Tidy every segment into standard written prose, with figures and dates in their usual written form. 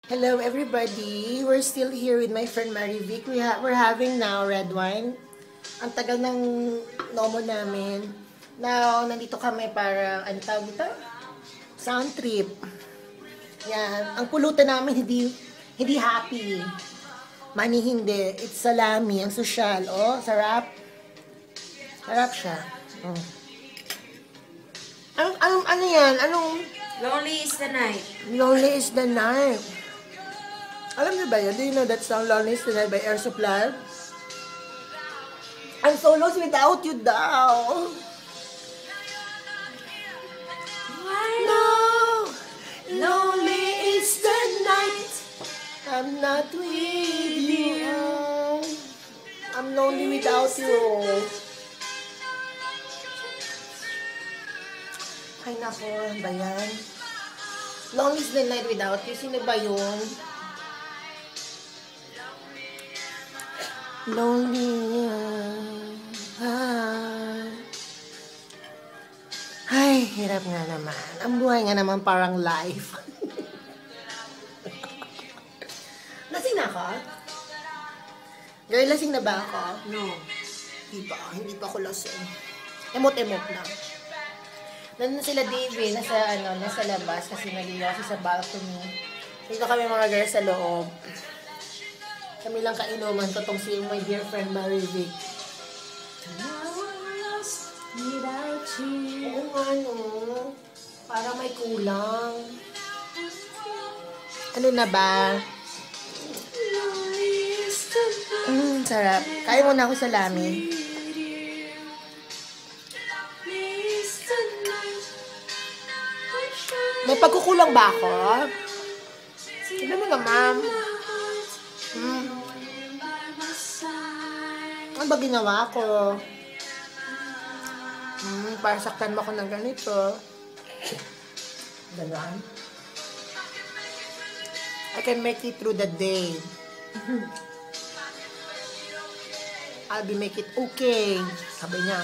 Hello everybody! We're still here with my friend Marivic. We're having now red wine. Ang tagal ng nomo namin. Now, nandito kami para, ano tawag dito? Sound trip. Yan. Ang pulutan namin hindi happy. Money hindi. It's salami. Ang social. Oh, sarap. Sarap siya. Ano yan? Lonely is the night. Lonely is the night. Alam niyo ba yun? Do you know that song, Lonely is the Night by Air Supply? I'm so lost without you daw. No, lonely is the night. I'm not with you. I'm lonely without you. Ay nako, ano ba yan? Lonely is the night without you. Sino ba yun? Lonely. Ay, hirap nga naman. Ang buhay nga naman parang life. Lasing na ako? Girl, lasing na ba ako? No. Hindi pa ako lasing. Emot-emot lang. Nandun sila Davey, nasa labas kasi naligaw siya sa balcony. Dito kami mga girls sa loob. Kami lang kainuman ko tong si my dear friend Marivic. Oo nga no. Parang may kulang. Ano na ba? Sarap. Kaya muna ako salami. May pagkukulang ba ako? Sabi mo nga, ma'am. Ano ba ginawa ko? Para saktan mo ako ng ganito. Ganon. I can make it through the day. I'll be make it okay. Sabi niya.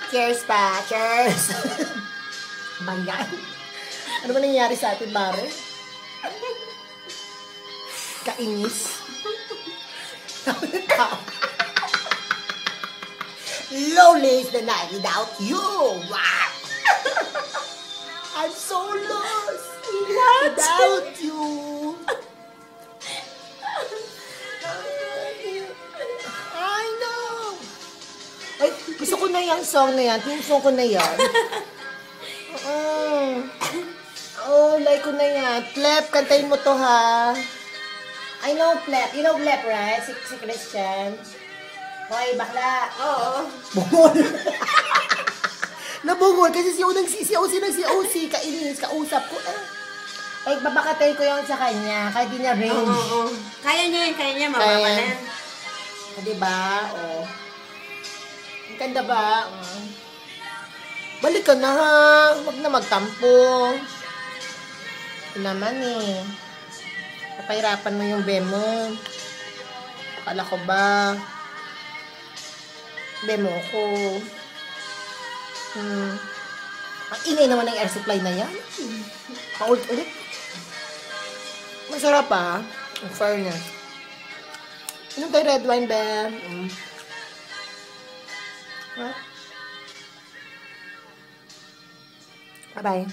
Cheers pa! Cheers! Bayan! Ano ba nangyayari sa atin, Mare? Kainis. Lonely is the night without you! Wow! I'm so lost without you! Ay, gusto ko na yung song na yan. Team song ko na yan. Like ko na yan. Plep, kantayin mo to ha. I know Plep. You know Plep, right? Si Christian. Hoy, bakla. Oo. Bungol. Nabungol kasi si OC, kainis, kausap ko. Ay, babakatay ko yung sa kanya. Kaya di niya range. Oo. Kaya niya, mababa na yan. Diba? Oo. Ang ganda ba? Balik ka na ha. Huwag na magtampo. Ito naman eh. Napahirapan mo yung bemo. Akala ko ba? Bemo ko. Ang ingay naman ng air supply na yan. Paulit-ulit. Masarap ah. Ang fairness. Inom tayo red wine, Ben. Bye-bye.